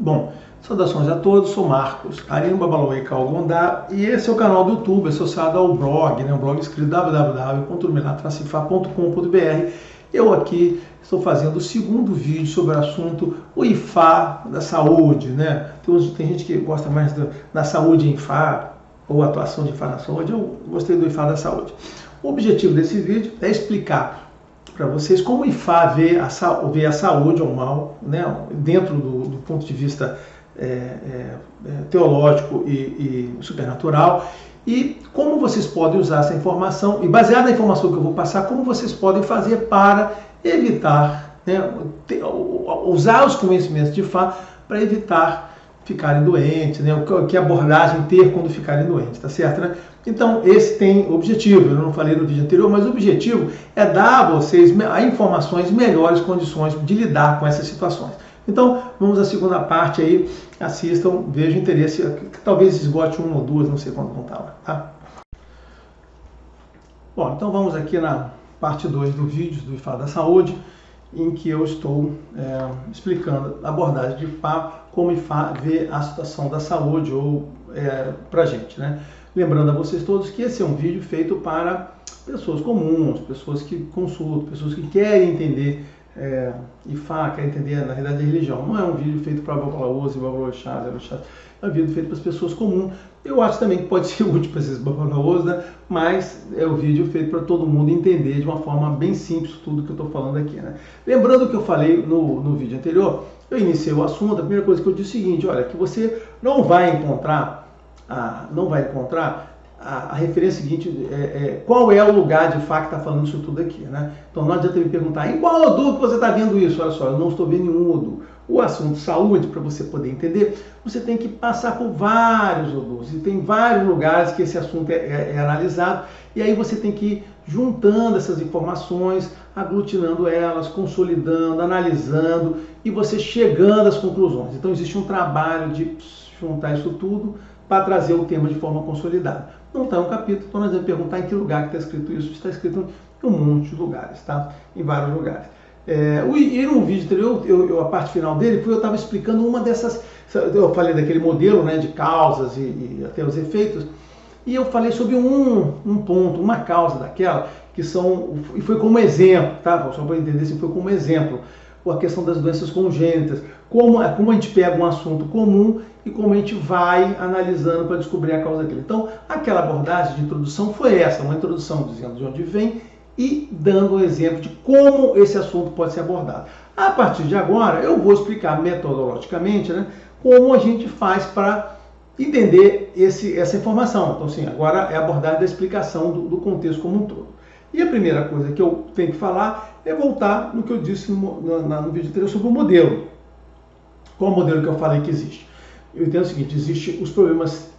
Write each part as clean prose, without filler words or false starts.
Bom, saudações a todos, sou Marcos Arimba Balauê Calgondá e esse é o canal do YouTube associado ao blog, né, o blog escrito www.turmilatracifa.com.br. Eu aqui estou fazendo o segundo vídeo sobre o assunto o IFA da saúde, né? Tem gente que gosta mais da saúde em IFA ou atuação de IFA na saúde, eu gostei do IFA da saúde. O objetivo desse vídeo é explicar para vocês como o IFA vê a saúde ou mal, né, dentro do ponto de vista teológico e supernatural, e como vocês podem usar essa informação, e baseado na informação que eu vou passar, como vocês podem fazer para evitar, né, usar os conhecimentos de IFA para evitar ficarem doentes, né, que abordagem ter quando ficarem doentes, tá certo, né? Então, esse tem objetivo, eu não falei no vídeo anterior, mas o objetivo é dar a vocês informações, melhores condições de lidar com essas situações. Então, vamos à segunda parte aí, assistam, vejam interesse, talvez esgote uma ou duas, não sei quando vão estar lá, tá? Bom, então vamos aqui na parte 2 do vídeo do IFA da saúde, em que eu estou explicando a abordagem de IFA, como IFA vê a situação da saúde ou pra gente, né? Lembrando a vocês todos que esse é um vídeo feito para pessoas comuns, pessoas que consultam, pessoas que querem entender IFA, querem entender na realidade a religião. Não é um vídeo feito para babalaôs e babalorixás, é um vídeo feito para as pessoas comuns. Eu acho também que pode ser útil para esses babalaôs, né? Mas é um vídeo feito para todo mundo entender de uma forma bem simples tudo que eu estou falando aqui, né? Lembrando o que eu falei no vídeo anterior, eu iniciei o assunto, a primeira coisa que eu disse é o seguinte, olha, que você não vai encontrar a referência seguinte, qual é o lugar de fato que está falando isso tudo aqui, né? Então não adianta me perguntar, em qual Odu que você está vendo isso? Olha só, eu não estou vendo nenhum Odu. O assunto saúde, para você poder entender, você tem que passar por vários Odus, e tem vários lugares que esse assunto é analisado, e aí você tem que ir juntando essas informações, aglutinando elas, consolidando, analisando, e você chegando às conclusões. Então existe um trabalho de juntar isso tudo, para trazer o tema de forma consolidada. Não está um capítulo, então nós vamos perguntar em que lugar que está escrito isso. Está escrito em um monte de lugares, tá? Em vários lugares. E no vídeo anterior, a parte final dele, eu estava explicando uma dessas, eu falei daquele modelo, né, de causas e até os efeitos, e eu falei sobre um ponto, uma causa daquela, e foi como exemplo, tá? Só para entender se foi como exemplo, a questão das doenças congênitas, como a gente pega um assunto comum e como a gente vai analisando para descobrir a causa daquilo. Então, aquela abordagem de introdução foi essa, uma introdução dizendo de onde vem e dando um exemplo de como esse assunto pode ser abordado. A partir de agora, eu vou explicar metodologicamente, né, como a gente faz para entender essa informação. Então, sim, agora é a abordagem da explicação do contexto como um todo. E a primeira coisa que eu tenho que falar é voltar no que eu disse no vídeo anterior sobre o modelo. Qual é o modelo que eu falei que existe? Eu entendo o seguinte, existem os problemas,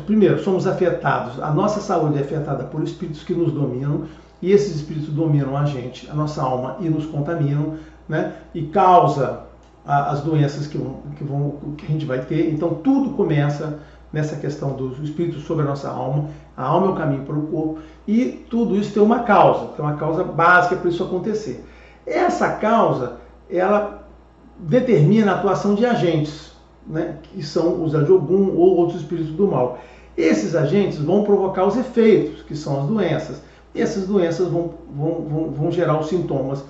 primeiro, somos afetados, a nossa saúde é afetada por espíritos que nos dominam, e esses espíritos dominam a gente, a nossa alma, e nos contaminam, né? E causa as doenças que a gente vai ter. Então tudo começa nessa questão dos espíritos sobre a nossa alma. A alma é o caminho para o corpo, e tudo isso tem uma causa básica para isso acontecer. Essa causa, ela determina a atuação de agentes, né, que são os Ajogum ou outros espíritos do mal. Esses agentes vão provocar os efeitos, que são as doenças, e essas doenças vão gerar os sintomas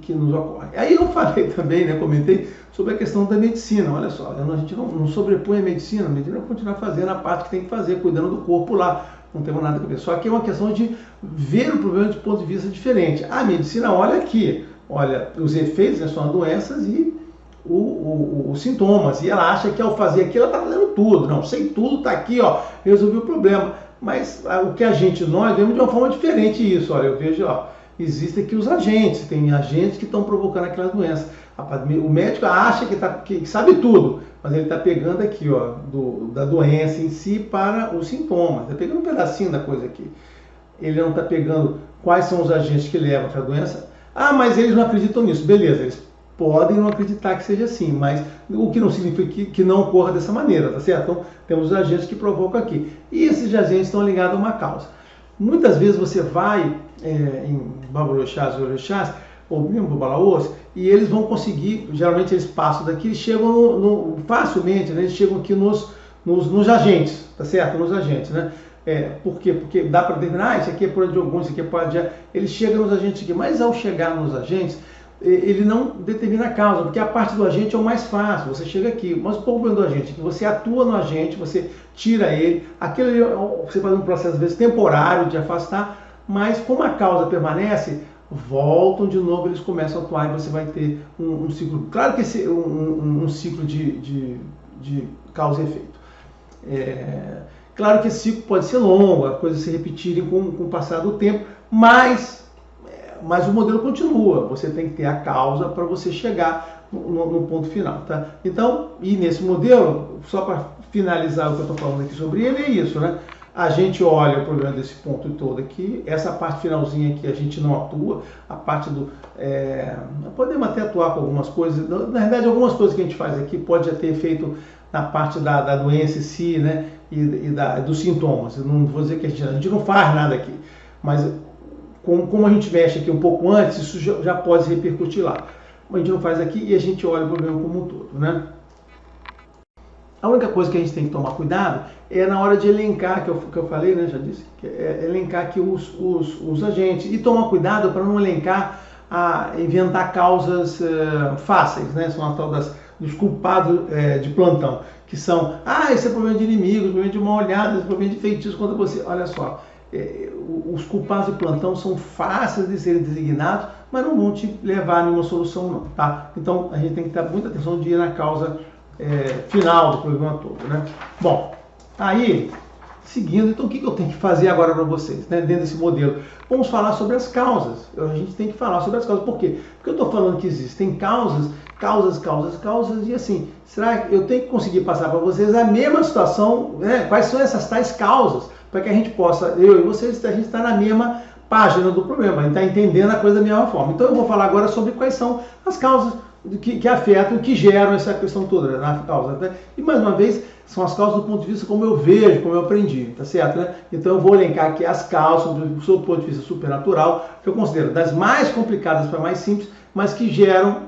que nos ocorrem. Aí eu falei também, né, comentei sobre a questão da medicina. Olha só, a gente não sobrepõe a medicina vai continuar fazendo a parte que tem que fazer, cuidando do corpo lá, não temos nada a ver. Só que é uma questão de ver o problema de ponto de vista diferente. A medicina olha aqui, olha os efeitos, né, são as doenças e os sintomas, e ela acha que ao fazer aquilo ela está fazendo tudo. Não, sei tudo, está aqui, ó, resolvi o problema. Mas o que nós vemos de uma forma diferente isso. Olha, eu vejo, ó, existem aqui os agentes, tem agentes que estão provocando aquelas doenças. O médico acha que sabe tudo, mas ele está pegando aqui, ó, da doença em si para os sintomas. Está pegando um pedacinho da coisa aqui. Ele não está pegando quais são os agentes que levam para a doença. Ah, mas eles não acreditam nisso. Beleza, eles podem não acreditar que seja assim, mas o que não significa que não ocorra dessa maneira, tá certo? Então, temos os agentes que provocam aqui. E esses agentes estão ligados a uma causa. Muitas vezes você vai em babalorixás ou orixás, ou mesmo para Balaús, e eles vão conseguir, geralmente eles passam daqui, eles chegam facilmente, né? Eles chegam aqui nos agentes, tá certo? Nos agentes, né? Por quê? Porque dá para determinar, isso aqui é por de alguns, isso aqui é por de... Eles chegam nos agentes aqui, mas ao chegar nos agentes, ele não determina a causa, porque a parte do agente é o mais fácil, você chega aqui, mas o problema do agente é que você atua no agente, você tira ele, aquele você faz um processo às vezes temporário de afastar, mas como a causa permanece, voltam de novo, eles começam a atuar e você vai ter um ciclo, claro que esse um ciclo de causa e efeito. Claro que esse ciclo pode ser longo, as coisas se repetirem com o passar do tempo, mas o modelo continua, você tem que ter a causa para você chegar no ponto final, tá? Então, e nesse modelo, só para finalizar o que eu estou falando aqui sobre ele, é isso, né? A gente olha o problema desse ponto todo aqui, essa parte finalzinha aqui a gente não atua, a parte do... podemos até atuar com algumas coisas, na verdade algumas coisas que a gente faz aqui pode já ter efeito na parte da doença em si, né? E dos sintomas, eu não vou dizer que a gente não faz nada aqui, mas... Como a gente mexe aqui um pouco antes, isso já pode repercutir lá. A gente não faz aqui e a gente olha o problema como um todo, né? A única coisa que a gente tem que tomar cuidado é na hora de elencar, que eu falei, né, já disse, que é elencar aqui os agentes. E tomar cuidado para não elencar, inventar causas fáceis, né? São a tal dos culpados de plantão, que são, esse é problema de inimigo, problema de mal olhada, esse é problema de feitiço contra você. Olha só. Os culpados de plantão são fáceis de serem designados, mas não vão te levar a nenhuma solução não, tá? Então a gente tem que ter muita atenção de ir na causa final do problema todo, né? Bom, aí, seguindo, então o que eu tenho que fazer agora para vocês, né, dentro desse modelo? Vamos falar sobre as causas. A gente tem que falar sobre as causas. Por quê? Porque eu estou falando que existem causas, e assim, será que eu tenho que conseguir passar para vocês a mesma situação, né? Quais são essas tais causas? Para que a gente possa, eu e vocês, a gente está na mesma página do problema, a gente está entendendo a coisa da mesma forma. Então eu vou falar agora sobre quais são as causas que afetam, que geram essa questão toda, né? Causa, né? E mais uma vez, são as causas do ponto de vista como eu vejo, como eu aprendi, tá certo? Né? Então eu vou elencar aqui as causas do ponto de vista supernatural, que eu considero das mais complicadas para mais simples, mas que geram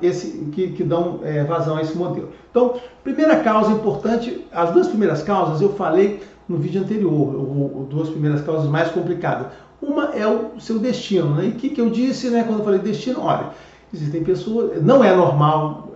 que dão vazão a esse modelo. Então, primeira causa importante, as duas primeiras causas eu falei no vídeo anterior, duas primeiras causas mais complicadas. Uma é o seu destino, né? E o que eu disse, né, quando eu falei destino? Olha, existem pessoas, não é normal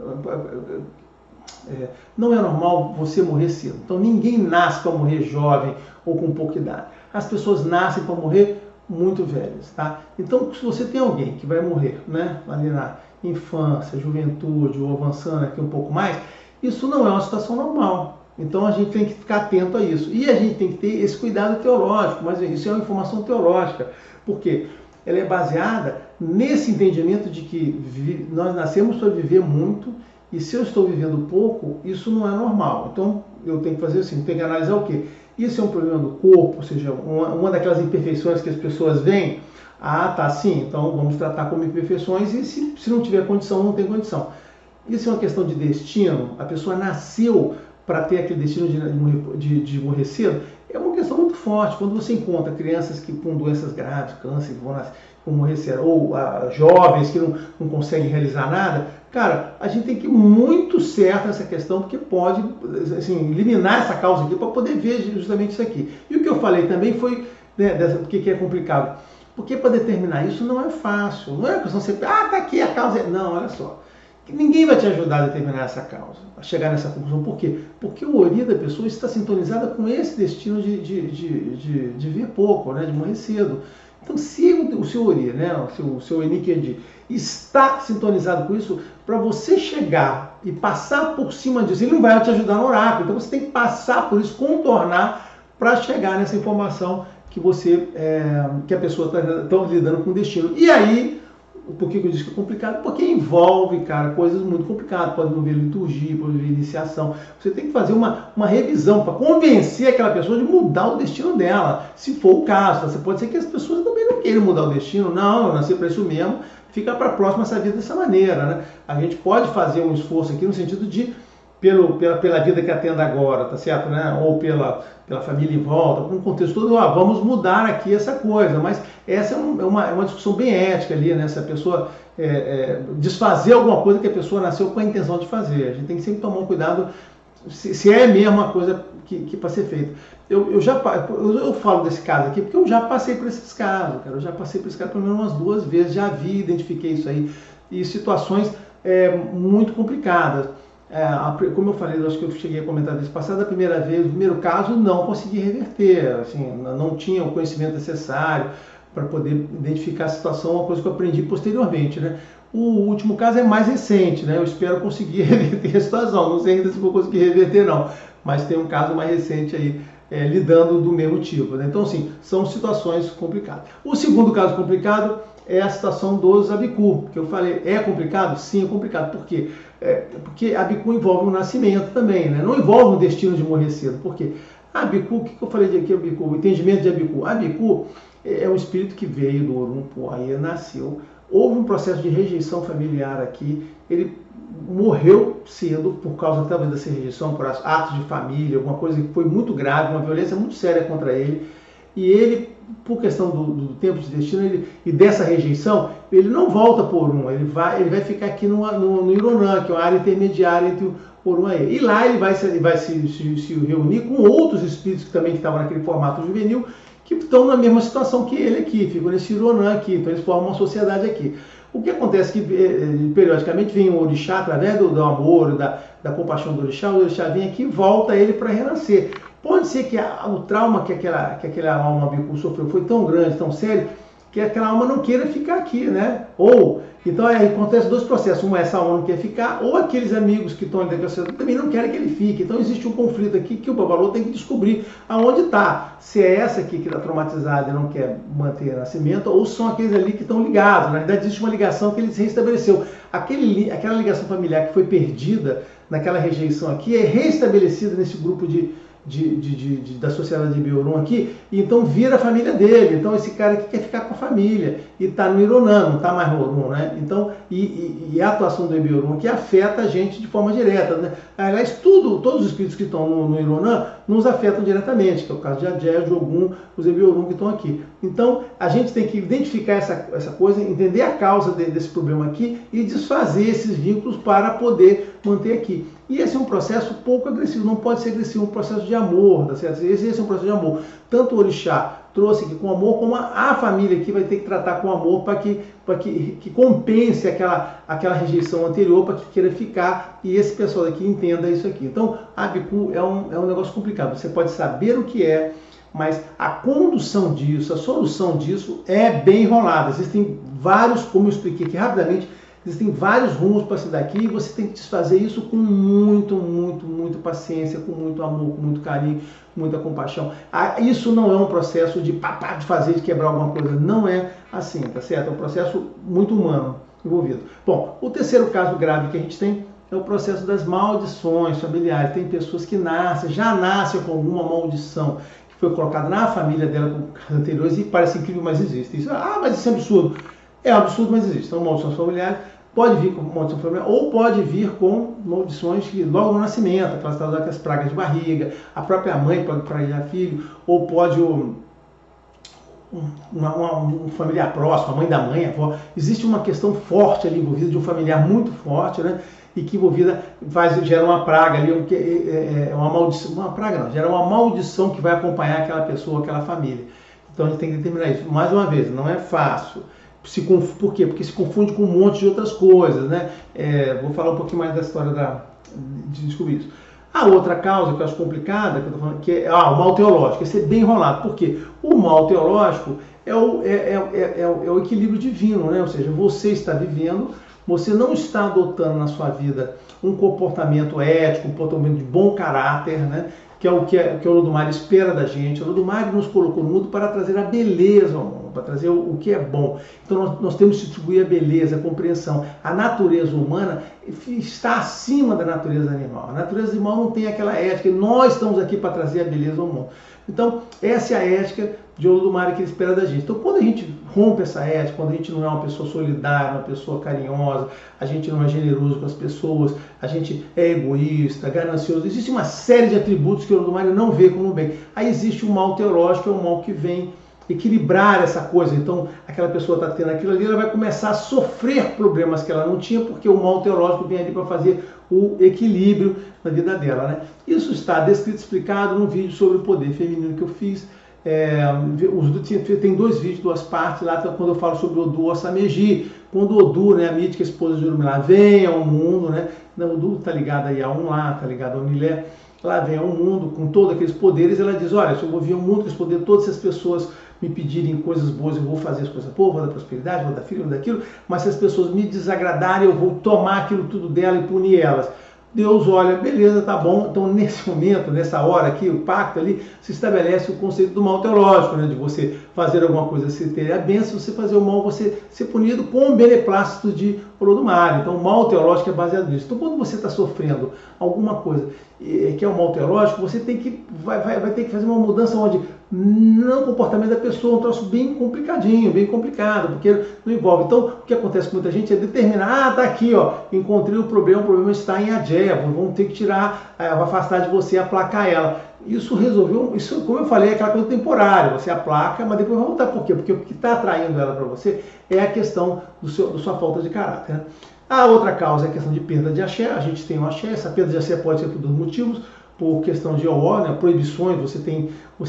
você morrer cedo. Então ninguém nasce para morrer jovem ou com pouca idade. As pessoas nascem para morrer muito velhas, tá? Então se você tem alguém que vai morrer, né, ali na infância, juventude ou avançando aqui um pouco mais, isso não é uma situação normal. Então a gente tem que ficar atento a isso. E a gente tem que ter esse cuidado teológico, mas isso é uma informação teológica, porque ela é baseada nesse entendimento de que nós nascemos para viver muito, e se eu estou vivendo pouco, isso não é normal. Então eu tenho que fazer assim, tenho que analisar o quê? Isso é um problema do corpo, ou seja, uma daquelas imperfeições que as pessoas veem. Tá, sim, então vamos tratar como imperfeições, e se não tiver condição, não tem condição. Isso é uma questão de destino, a pessoa nasceu para ter aquele destino de morrer cedo, é uma questão muito forte. Quando você encontra crianças que com doenças graves, câncer, vão morrer cedo, ou jovens que não conseguem realizar nada, cara, a gente tem que ir muito certo nessa questão, porque pode assim, eliminar essa causa aqui para poder ver justamente isso aqui. E o que eu falei também foi, né, porque que é complicado. Porque para determinar isso não é fácil, não é questão de você, tá aqui a causa. Não, olha só. Ninguém vai te ajudar a determinar essa causa, a chegar nessa conclusão. Por quê? Porque o ori da pessoa está sintonizada com esse destino de ver pouco, né, de morrer cedo. Então, se o seu ori, né, o seu Enikendi, está sintonizado com isso, para você chegar e passar por cima disso, ele não vai te ajudar no oráculo. Então, você tem que passar por isso, contornar, para chegar nessa informação que que a pessoa está lidando com o destino. E aí, por que eu disse que é complicado? Porque envolve, cara, coisas muito complicadas. Pode envolver liturgia, pode envolver iniciação. Você tem que fazer uma revisão para convencer aquela pessoa de mudar o destino dela, se for o caso. Você pode ser que as pessoas também não queiram mudar o destino. Não, eu nasci para isso mesmo, fica para a próxima essa vida dessa maneira, né? A gente pode fazer um esforço aqui no sentido de pela vida que atenda agora, tá certo, né? Ou pela família em volta, por um contexto todo, vamos mudar aqui essa coisa, mas essa é uma discussão bem ética ali, né? Se a pessoa desfazer alguma coisa que a pessoa nasceu com a intenção de fazer, a gente tem que sempre tomar um cuidado se é mesmo uma coisa que para ser feita. Eu falo desse caso aqui porque eu já passei por esses casos, cara. Eu já passei por esse caso pelo menos umas 2 vezes, já vi, identifiquei isso aí, e situações muito complicadas. Como eu falei, eu acho que eu cheguei a comentar desse passado, a primeira vez, o primeiro caso, não consegui reverter, assim, não tinha o conhecimento necessário para poder identificar a situação, uma coisa que eu aprendi posteriormente, né? O último caso é mais recente, né? Eu espero conseguir reverter a situação, não sei ainda se vou conseguir reverter não, mas tem um caso mais recente aí, lidando do mesmo tipo, né? Então, assim, são situações complicadas. O segundo caso complicado é a situação dos Abicu, que eu falei, é complicado? Sim, é complicado. Por quê? Porque Abicu envolve um nascimento também, né? Não envolve um destino de morrer cedo. Por quê? Abicu, o que eu falei de aqui, Abicu? O entendimento de Abicu. Abicu é um espírito que veio do Orumpo, aí nasceu. Houve um processo de rejeição familiar aqui, ele morreu cedo por causa talvez dessa rejeição, por atos de família, alguma coisa que foi muito grave, uma violência muito séria contra ele. E ele, por questão do tempo de destino e dessa rejeição, ele não volta para o Orum, ele vai ficar aqui no Ironã, que é uma área intermediária entre o Orum e ele. E lá ele vai se reunir com outros espíritos que também estavam naquele formato juvenil, que estão na mesma situação que ele aqui, ficam nesse Ironã aqui, então eles formam uma sociedade aqui. O que acontece é que periodicamente vem um orixá, através do amor, da compaixão do orixá, o orixá vem aqui e volta ele para renascer. Pode ser que o trauma que aquela alma Abicu sofreu foi tão grande, tão sério, que aquela alma não queira ficar aqui, né? Ou, então aí acontece 2 processos, essa alma não quer ficar, ou aqueles amigos que estão dentro da sociedade também não querem que ele fique. Então existe um conflito aqui que o Babalô tem que descobrir aonde está. Se é essa aqui que está traumatizada e não quer manter o nascimento, ou são aqueles ali que estão ligados. Na verdade existe uma ligação que ele se restabeleceu. Aquela ligação familiar que foi perdida naquela rejeição aqui é restabelecida nesse grupo da sociedade de Biorum aqui, e então vira a família dele. Então esse cara aqui quer ficar com a família e está no Ironã, não está mais no Orum, né? Então, e a atuação do Ebiorum aqui afeta a gente de forma direta, né? Aliás, todos os espíritos que estão no Ironã nos afetam diretamente, que é o caso de Adjé, de Ogum, os Ebiorum que estão aqui. Então a gente tem que identificar essa coisa, entender a causa desse problema aqui e desfazer esses vínculos para poder manter aqui. E esse é um processo pouco agressivo, não pode ser agressivo, um processo de amor, tá certo? Esse é um processo de amor. Tanto o orixá trouxe aqui com amor, como a família aqui vai ter que tratar com amor para que compense aquela rejeição anterior, para que queira ficar, e esse pessoal aqui entenda isso aqui. Então, Abicu é um negócio complicado. Você pode saber o que é, mas a condução disso, a solução disso é bem enrolada. Existem vários, como eu expliquei aqui rapidamente, existem vários rumos para se dar aqui, e você tem que desfazer isso com muita paciência, com muito amor, com muito carinho, com muita compaixão. Isso não é um processo de fazer, de quebrar alguma coisa. Não é assim, tá certo? É um processo muito humano envolvido. Bom, o terceiro caso grave que a gente tem é o processo das maldições familiares. Tem pessoas que já nascem com alguma maldição que foi colocada na família dela com casos anteriores, e parece incrível, mas existe. Mas isso é absurdo. É um absurdo, mas existe. São maldições familiares. Pode vir com maldição familiar, ou pode vir com maldições que logo no nascimento, aquelas pragas de barriga, a própria mãe pode pragar filho, ou pode um familiar próximo, a mãe da mãe, a avó. Existe uma questão forte ali envolvida, de um familiar muito forte, né? E que envolvida gera uma praga ali, uma maldição, uma praga não, gera uma maldição que vai acompanhar aquela pessoa, aquela família. Então a gente tem que determinar isso. Mais uma vez, não é fácil. Por quê? Porque se confunde com um monte de outras coisas, né? Vou falar um pouquinho mais da história de descobrir isso. A outra causa que eu acho complicada, que eu tô falando, que é o mal teológico. Esse é bem enrolado. Por quê? O mal teológico é o equilíbrio divino, né? Ou seja, você está vivendo, você não está adotando na sua vida um comportamento ético, um comportamento de bom caráter, né? Que é o que o Olodumare espera da gente. O Olodumare nos colocou no mundo para trazer a beleza ao mundo. para trazer o que é bom. Então nós temos que distribuir a beleza, a compreensão. A natureza humana está acima da natureza animal. A natureza animal não tem aquela ética. Nós estamos aqui para trazer a beleza ao mundo. Então, essa é a ética de Olodumare que ele espera da gente. Então, quando a gente rompe essa ética, quando a gente não é uma pessoa solidária, uma pessoa carinhosa, a gente não é generoso com as pessoas, a gente é egoísta, ganancioso, existe uma série de atributos que Olodumare não vê como bem. Aí existe um mal teológico, que é um mal que vem equilibrar essa coisa. Então, aquela pessoa está tendo aquilo ali, ela vai começar a sofrer problemas que ela não tinha, porque o mal teológico vem ali para fazer o equilíbrio na vida dela, né? Isso está descrito, explicado no vídeo sobre o poder feminino que eu fiz. Tem 2 vídeos, 2 partes lá, quando eu falo sobre Odu Osameji, quando Odu, né, a mítica esposa de Orunmila, vem ao mundo, né? Odu está ligada aí a Onlá, está ligada a Onilé, ela vem ao mundo com todos aqueles poderes, ela diz, olha, se eu vou vir ao mundo com esse poder, todas essas pessoas me pedirem coisas boas, eu vou fazer as coisas boas, vou dar prosperidade, vou dar filho, vou dar aquilo, mas se as pessoas me desagradarem, eu vou tomar aquilo tudo dela e punir elas. Deus olha, beleza, tá bom. Então, nesse momento, nessa hora aqui, o pacto ali, se estabelece o conceito do mal teológico, né? De você fazer alguma coisa, você ter a bênção, você fazer o mal, você ser punido com o beneplácito de Olodumare. Então, o mal teológico é baseado nisso. Então, quando você está sofrendo alguma coisa que é o mal teológico, você tem que, vai ter que fazer uma mudança onde não o comportamento da pessoa, um troço bem complicadinho, bem complicado, porque não envolve. Então, o que acontece com muita gente é determinar, tá aqui, ó, encontrei o problema está em Adjé, vamos ter que tirar, afastar de você, aplacar ela. Isso resolveu, isso, como eu falei, é aquela coisa temporária, você aplaca, mas depois vai voltar. Por quê? Porque o que está atraindo ela para você é a questão da sua falta de caráter, né? A outra causa é a questão de perda de axé. A gente tem um axé, essa perda de axé pode ser por 2 motivos, por questão de OO, né, proibições, você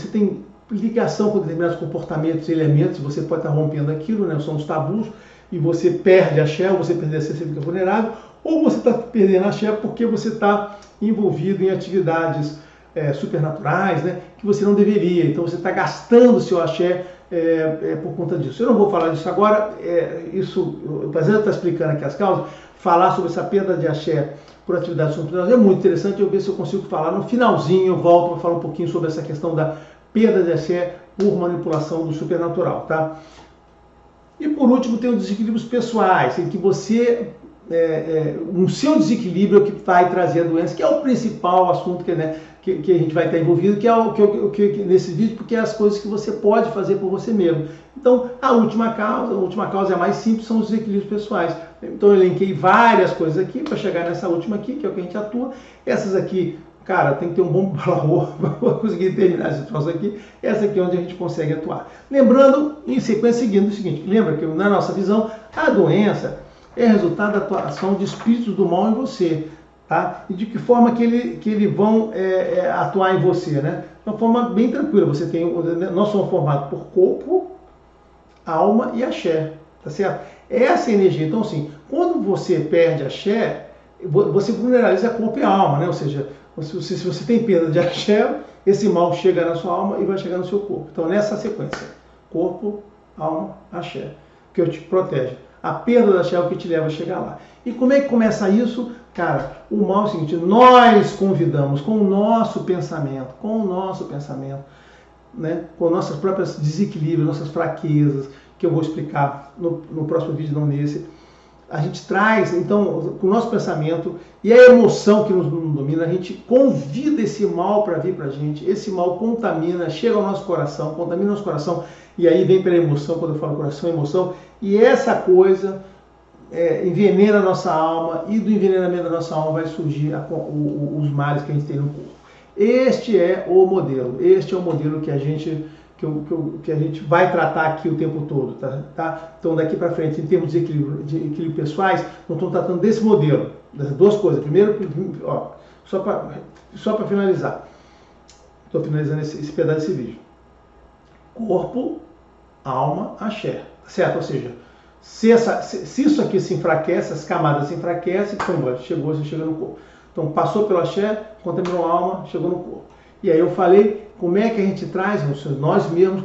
tem ligação com determinados comportamentos e elementos, você pode estar rompendo aquilo, né, são os tabus, e você perde axé, ou você perde axé, você fica vulnerável, ou você está perdendo axé porque você está envolvido em atividades supernaturais, né, que você não deveria, então você está gastando o seu axé por conta disso. Eu não vou falar disso agora, o Prazer está explicando aqui as causas, falar sobre essa perda de axé por atividades supernaturais é muito interessante, eu ver se eu consigo falar no finalzinho, eu volto para falar um pouquinho sobre essa questão da perda de axé por manipulação do supernatural, tá? E por último tem os desequilíbrios pessoais, em que você, o seu desequilíbrio é o que vai trazer a doença, que é o principal assunto que a gente vai estar envolvido, que é o que nesse vídeo, porque é as coisas que você pode fazer por você mesmo. Então, a última causa é a mais simples, são os desequilíbrios pessoais. Então, eu elenquei várias coisas aqui para chegar nessa última aqui, que é o que a gente atua. Essas aqui, cara, tem que ter um bom valor para conseguir terminar esse troço aqui. Essa aqui é onde a gente consegue atuar. Lembrando, em sequência, seguindo o seguinte, lembra que na nossa visão, a doença é resultado da atuação de espíritos do mal em você. Tá? E de que forma que eles vão atuar em você, né? De uma forma bem tranquila. Nós somos formados por corpo, alma e axé, tá certo? Essa energia, então assim, quando você perde axé, você vulneraliza corpo e alma, né? Ou seja, se você tem perda de axé, esse mal chega na sua alma e vai chegar no seu corpo. Então nessa sequência, corpo, alma, axé, que te protege. A perda da axé é o que te leva a chegar lá. E como é que começa isso? Cara, o mal é o seguinte, nós convidamos com o nosso pensamento, né, com nossas próprias desequilíbrios, nossas fraquezas, que eu vou explicar no próximo vídeo, não nesse. A gente traz, então, com o nosso pensamento e a emoção que nos domina, a gente convida esse mal para vir para a gente, esse mal contamina, chega ao nosso coração, contamina o nosso coração, e aí vem pela emoção, quando eu falo coração, emoção, e essa coisa envenena a nossa alma, e do envenenamento da nossa alma vai surgir os males que a gente tem no corpo. Este é o modelo que a gente vai tratar aqui o tempo todo, tá? Então daqui para frente, em termos de equilíbrio pessoais, nós estamos tratando desse modelo, das 2 coisas. Primeiro, ó, só para finalizar, estou finalizando esse pedaço desse vídeo. Corpo, alma, axé, certo? Ou seja, se isso aqui se enfraquece, as camadas se enfraquecem, você chega no corpo. Então passou pelo axé, contaminou a alma, chegou no corpo. E aí eu falei como é que a gente traz, nós mesmos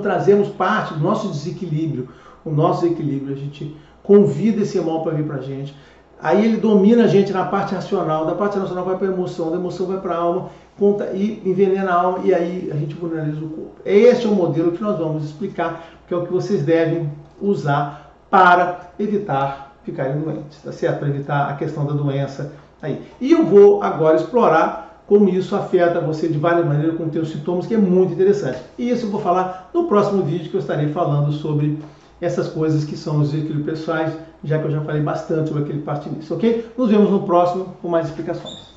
trazemos parte do nosso desequilíbrio, o nosso equilíbrio, a gente convida esse mal para vir para a gente. Aí ele domina a gente na parte racional, da parte racional vai para a emoção, da emoção vai para a alma, e envenena a alma, e aí a gente vulneraliza o corpo. Esse é o modelo que nós vamos explicar, que é o que vocês devem usar para evitar ficarem doentes, tá certo? Para evitar a questão da doença aí. E eu vou agora explorar como isso afeta você de várias maneiras, como tem os sintomas, que é muito interessante. E isso eu vou falar no próximo vídeo, que eu estarei falando sobre essas coisas que são os desequilíbrios pessoais, já que eu já falei bastante sobre aquele parte início, ok? Nos vemos no próximo com mais explicações.